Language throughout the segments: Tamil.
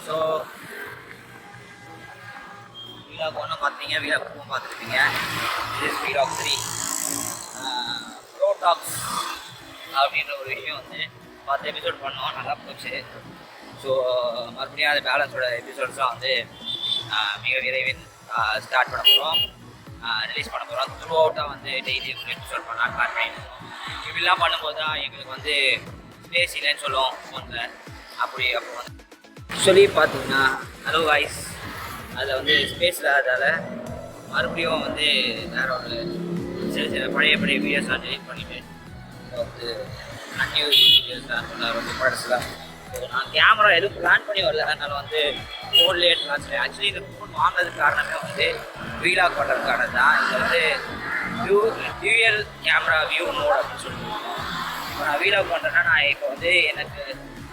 ஸோ வீலாக் 1 பார்த்தீங்க, வீலாக் 2 பார்த்துருப்பீங்க. இது வீலாக் 3 ப்ரோடாக்ஸ் அப்படின்ற ஒரு விஷயம் வந்து 10 எபிசோட் பண்ணோம், நல்லா போச்சு. ஸோ மறுபடியும் அது பேலன்ஸோட எபிசோட்ஸ்லாம் வந்து மிக விரைவில் ஸ்டார்ட் பண்ண போகிறோம், ரிலீஸ் பண்ண போகிறோம். த்ரூ அவுட்டாக வந்து டெய்லி ஒரு எபிசோட் பண்ணலாம் பிளான் பண்ணியிருக்கோம். இப்படிலாம் பண்ணும்போது தான் எங்களுக்கு வந்து ஸ்பேஸ் இல்லைன்னு சொல்லுவோம் ஃபோனில். அப்போ வந்து சொல்லி பார்த்தீங்கன்னா ஹலோ வாய்ஸ் அதில் வந்து ஸ்பேஸ் இல்லாததால் மறுபடியும் வந்து வேறு ஒரு சில பழைய வீடியோஸ்லாம் டெலிட் பண்ணிவிட்டு வந்து அன்னியூ வீடியோஸ்லாம் ரொம்ப பழசுலாம். ஸோ நான் கேமரா எதுவும் பிளான் பண்ணி வரல, அதனால் வந்து ஃபோன்லேயே எடுத்துலாம் சொல்லி. ஆக்சுவலி இந்த ஃபோன் வாங்கினதுக்கு காரணமே வந்து வீலாக் பண்ணுறதுக்கான தான். இது வந்து டியூயல் கேமரா வியூ மோட் அப்படின்னு சொல்லிட்டு இப்போ நான் வீலாக் பண்ணுறேன்னா, நான் இப்போ வந்து எனக்கு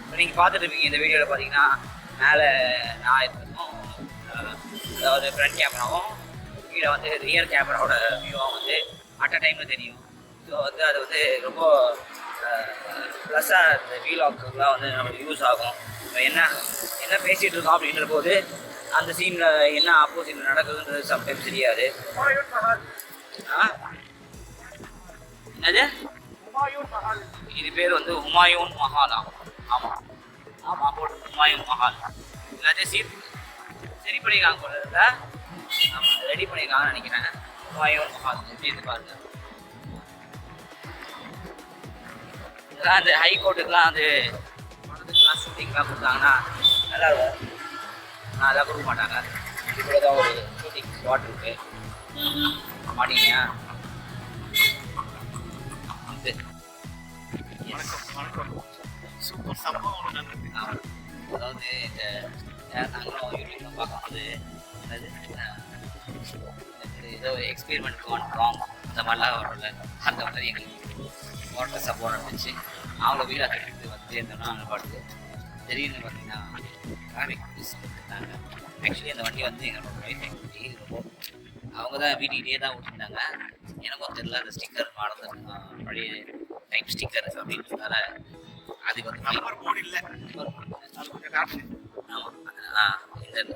இப்போ நீங்கள் பார்த்துட்டு இருப்பீங்க இந்த வீடியோவில் பார்த்தீங்கன்னா மேலே நான் இருக்கணும், அதாவது ஃப்ரண்ட் கேமராவும் கீழே வந்து ரியர் கேமராவோட வியூவாக வந்து அட் அ டைமில் தெரியும். ஸோ வந்து அது வந்து ரொம்ப ப்ளஸ்ஸாக இந்த வீலாக்குலாம் வந்து நம்மளுக்கு யூஸ் ஆகும். இப்போ என்ன பேசிகிட்டு இருக்கோம் அப்படின்ற போது அந்த சீனில் என்ன ஆப்போசிட்டில் நடக்குதுன்றது சம்டைம்ஸ் தெரியாது. என்னது இது பேர் வந்து ஹுமாயூன் மஹாலா. ஆமாம் போட்டு ஹுமாயூன் மஹால் எல்லாத்தையும் சரி பண்ணியிருக்காங்க போல இல்லை, ஆமாம் ரெடி பண்ணியிருக்காங்கன்னு நினைக்கிறேன். ஹுமாயூன் மஹால் எப்படி இருந்து பாருங்க. இதெல்லாம் அந்த ஹைகோர்ட்டுக்கெலாம் வந்து படத்துக்கெலாம் ஷூட்டிங்லாம் கொடுத்தாங்கன்னா நல்லா இருக்கும். ஆனால் அதெல்லாம் கொடுக்க மாட்டாங்க. இதுக்குள்ள தான் ஒரு ஷூட்டிங் ஸ்பாட் இருக்குது மாட்டீங்க. அதாவது இந்த நாங்களும் யூடியூப்ல பார்க்கும்போது ஏதோ எக்ஸ்பெரிமெண்ட் பண்ணுறோம் அந்த மாதிரிலாம் வரல. அந்த மாதிரி எங்களுக்கு வாட்டர் சப்போர்ட் இருந்துச்சு. அவங்கள வீடாக கட்டிட்டு வந்து இருந்தோம்னா அவங்க பாட்டு திடீர்னு பார்த்தீங்கன்னா டிராஃபிக் போலீஸ் இருந்தாங்க. ஆக்சுவலி அந்த வண்டி வந்து எங்களோட ஒய்ஃபை குட்டி ரொம்ப அவங்க தான் வீட்டிலேயே தான் விட்டுருந்தாங்க. எனக்கும் தெரியல அந்த ஸ்டிக்கர் மாடல் பழைய டைப் ஸ்டிக்கர் அப்படின்றதால அதுக்கு வந்து நம்பர் போர்டு இல்லை. ஆமாம்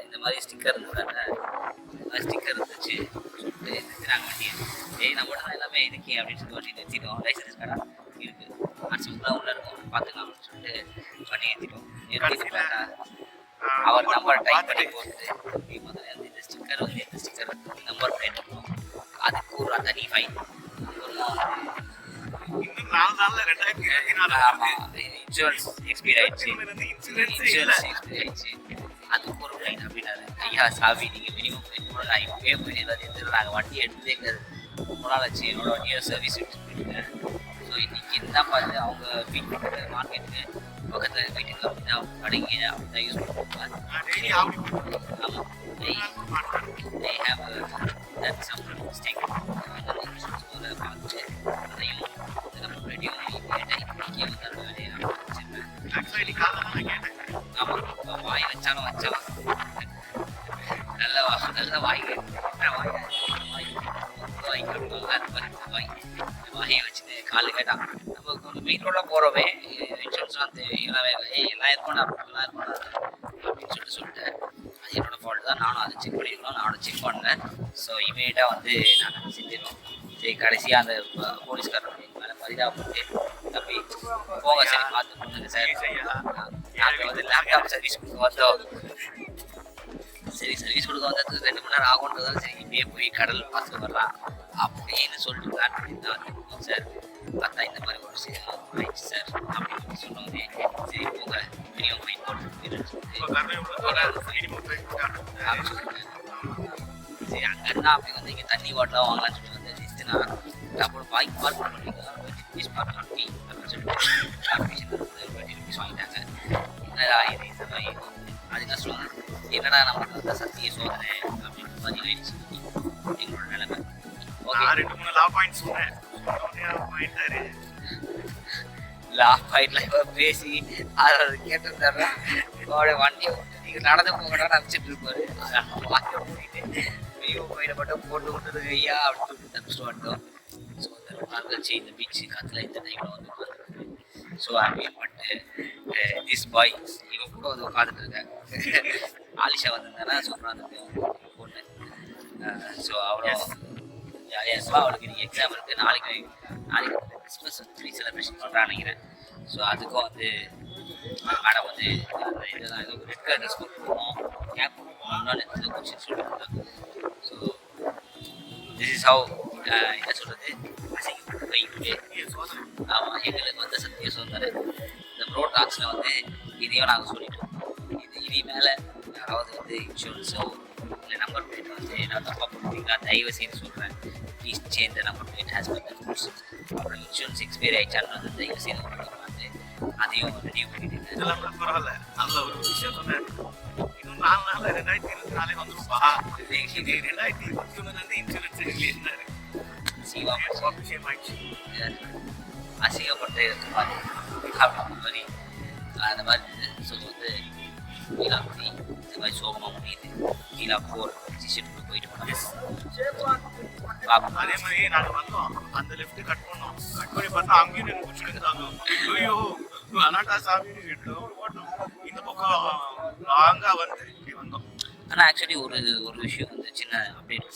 இந்த மாதிரி ஸ்டிக்கர் இருந்ததால ஸ்டிக்கர் இருந்துச்சு சொல்லிட்டு நிறுத்தினாங்க வண்டியை. நம்மளோட தான் எல்லாமே இருக்கே அப்படின்னு சொல்லி வண்டி நிறுத்திட்டோம். லைசன்ஸ் கடை இருக்குது, அடிச்சுலாம் உள்ள இருக்கும், பார்த்துக்கலாம் அப்படின்னு சொல்லிட்டு வண்டி நிறுத்திட்டோம். நிறுத்திட்டு பார்த்தா அவர் நம்பர் டைப் பண்ணி போட்டு இந்த ஸ்டிக்கர் வந்து இந்த ஸ்டிக்கர் நம்பர் பிளேட் இருக்கும், அதுக்கு ஒரு தனி ஃபைன். இன்சூரன்ஸ் எக்ஸ்பீர் ஆயிடுச்சு, அதுக்கு ஒரு ஃபைன் அப்படின்னாரு. ஐயா சாவி நீங்கள் மினிமம் ஃபைன் கூட நான் இப்போயே போய் ஏதாவது எடுத்துட்டு நாங்கள் வண்டி எடுத்ததே கிடையாது. ரொம்ப நாள் ஆச்சு என்னோட வண்டியை சர்வீஸ் எடுத்துட்டு போயிருக்கேன். ஸோ இன்னைக்கு என்ன பார்த்து அவங்க வீட்டுக்கு மார்க்கெட்டுக்கு பக்கத்தில் வீட்டுக்கு அப்படின்னா கடைங்க அப்படிதான் யூஸ் பண்ணுவாங்க. ஆமாம் they have done some mistake. பார்த்து அதையும் ரெடியும் இங்கே வந்து வேலையை ஆமாம் வாய் வச்சாலும் நல்ல வாய் வாயை வச்சுட்டு காலு கேட்டான். நம்ம கொஞ்சம் மீட்டரோட போகிறோமே இன்சூரன்ஸ்லாம் எல்லாம் இருக்கணும் அப்படின்னு சொல்லிட்டேன். அது என்னோடய ஃபால்ட் தான், நானும் அதை செக் பண்ணியிருக்கோம், நானும் செக் பண்ணேன். ஸோ இமீடியட்டாக வந்து நாங்கள் செஞ்சிடணும். சரி கடைசியாக அந்த போலீஸ்காரர் மேலே பரிதாபப்பட்டு தம்பி போங்க சரி பார்த்து பண்ணுங்க சார், நாங்கள் வந்து லேப்டாப் சர்வீஸ் கொடுக்க வந்தோம். சரி சர்வீஸ் கொடுக்க வந்தது 2 மணி நேரம் ஆகுன்றதால சரி இப்படியே போய் கடல் பார்த்து வரலாம் அப்படின்னு சொல்லிட்டு பிளான் பண்ணி தான் வந்துருக்கோம் சார். பார்த்தா இந்த மாதிரி ஒரு ஆயிடுச்சு சார் அப்படின்னு சொன்னோடனே சரி போங்க மினிமம் ஃபைன் போட்டு சரி அங்கேருந்தா அப்படி வந்து இங்கே தண்ணி வாட்டலாம் வாங்கலாம்னு சொல்லி வந்து நிறுத்தினா அப்புறம் பாய்க்கு பார்க் பண்ணுறீங்க ₹20 பார்க் பண்ணி அப்படின்னு சொல்லிட்டு ₹20 வாங்கிட்டாங்க. என்னடா இது இந்த மாதிரி அது கஷ்டம், என்னடா நமக்கு வந்து சத்திய சோதனை அப்படின்ற மாதிரி ஆயிடுச்சு எங்களோட நிலைமை. லா பாயிண்ட்ல பேசி அதை கேட்டிருந்தாருன்னா வண்டியை நீங்கள் நடந்து போகணும் நினச்சிட்டு இருப்பாரு. வாங்க மூடிட்டு வெளியே போயிட மட்டும் போட்டு விட்டுருக்கு ஐயா அப்படின்னு சொல்லிட்டு தப்பிச்சுட்டு வந்துட்டோம். ஸோ அந்த நாள் கழிச்சு இந்த பீச்சு காற்றுல இந்த டைமில் வந்து உட்காந்துருக்கு so happy. But this boy இவன் கூட வந்து உட்காந்துட்டு இருக்கேன். ஆலிஷா வந்திருந்தானா சூப்பராக இருந்திருக்கு பொண்ணு. ஸோ அவ்வளோ ஜாலியாக இருப்பா. அவளுக்கு இன்றைக்கி எக்ஸாம் இருக்குது. நாளைக்கு கிறிஸ்மஸ் ட்ரீ செலிப்ரேஷன் பண்ணுறான்னு நினைக்கிறேன். ஸோ அதுக்கும் வந்து மேடம் வந்து இதுதான் ஏதோ ரெட் கலர் ட்ரெஸ் போட்டுருக்கோம், கேப் முன்னாள் எடுத்து கொஸ்டின் சொல்லிட்டு. ஸோ திஸ் இஸ் ஹவ் என்ன சொல்கிறது, அசிங்கப்பட்டு கைட்டு. ஆமாம், எங்களுக்கு வந்து சத்திய சுதந்திர இந்த ப்ரோ டாக்ஸில் வந்து இதையும் நாங்கள் சொல்லிட்டோம். இது மேலே யாராவது வந்து இன்சூரன்ஸோ இல்லை நம்பர் பிளேட் வந்து என்ன தப்பாக போட்டுருக்கீங்களா, தயவு செய்து சொல்கிறேன், please change the number plate has been rules. அப்புறம் இன்சூரன்ஸ் எக்ஸ்பைரி ஆகிடுச்சான்னு வந்து தயவு செய்து உங்களுக்கு வந்து அதையும் ரினியூ பண்ணிட்டு இதெல்லாம் கூட பரவாயில்ல. நல்ல ஒரு விஷயம் சொன்னேன். இன்னும் 4 நாள் 2024 வந்துருப்பா. 2021 இன்சூரன்ஸ் ரிலீஸ் அசிங்கப்பட்ட அப்படி மாதிரி அந்த மாதிரி சொல்லி வந்து கீழா 3 இந்த மாதிரி சோகமாக முடியுது. கீழா 4 டிசிஷனுக்கு போயிட்டு போனோம். அதே மாதிரி நாங்கள் வந்தோம், அந்த லெஃப்ட் கட் பண்ணோம். கட் பண்ணி பார்த்தா அங்கேயும் எனக்கு பிடிச்சிருக்காங்க. ஐயோ அனாட்டா சாமி ஓட்டணும். இந்த பக்கம் லாங்காக வந்து இப்படி வந்தோம். ஆனால் ஆக்சுவலி ஒரு விஷயம் வந்து சின்ன அப்டேட்.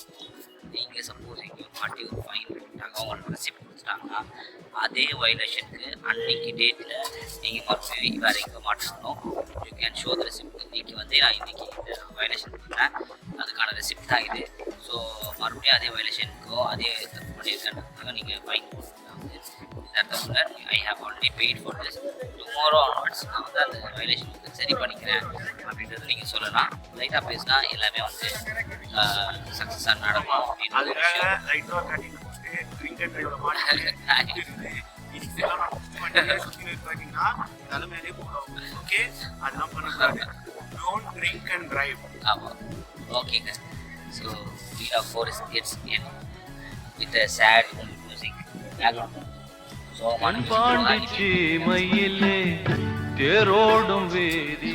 நீங்கள் சப்போஸ் எங்கேயும் மாட்டி ஒரு ஃபைன் போட்டாங்க, உங்களுக்கு ரெசிப்ட் கொடுத்துட்டாங்கன்னா அதே வயலேஷனுக்கு அன்னைக்கு டேட்டில் நீங்கள் மறுபடியும் வேறு எங்கே மாட்டணும், you can show the receipt. இன்றைக்கி வந்து நான் இன்றைக்கி இந்த வயலேஷன் பண்ணேன், அதுக்கான ரெசிப்ட் தான் இது. ஸோ மறுபடியும் அதே வயலேஷனுக்கோ அதே தப்பு பண்ணியிருக்காங்க நீங்கள் ஃபைன் போட்டுருக்காங்க. I have already paid for this. Tomorrow onwards நான் வந்து அந்த வயலேஷன் வந்து சரி பண்ணிக்கிறேன் அப்படின்றது நீங்கள் சொல்லலாம். லைட்டாக பேசினா எல்லாமே வந்து சக்ஸஸாக நடக்கும் அப்படின்னு ஆமாம். ஓகேங்க. So wheel of 4 it's end with sad music background. பாண்டிச்சி மயிலே தேரோடும் வேதி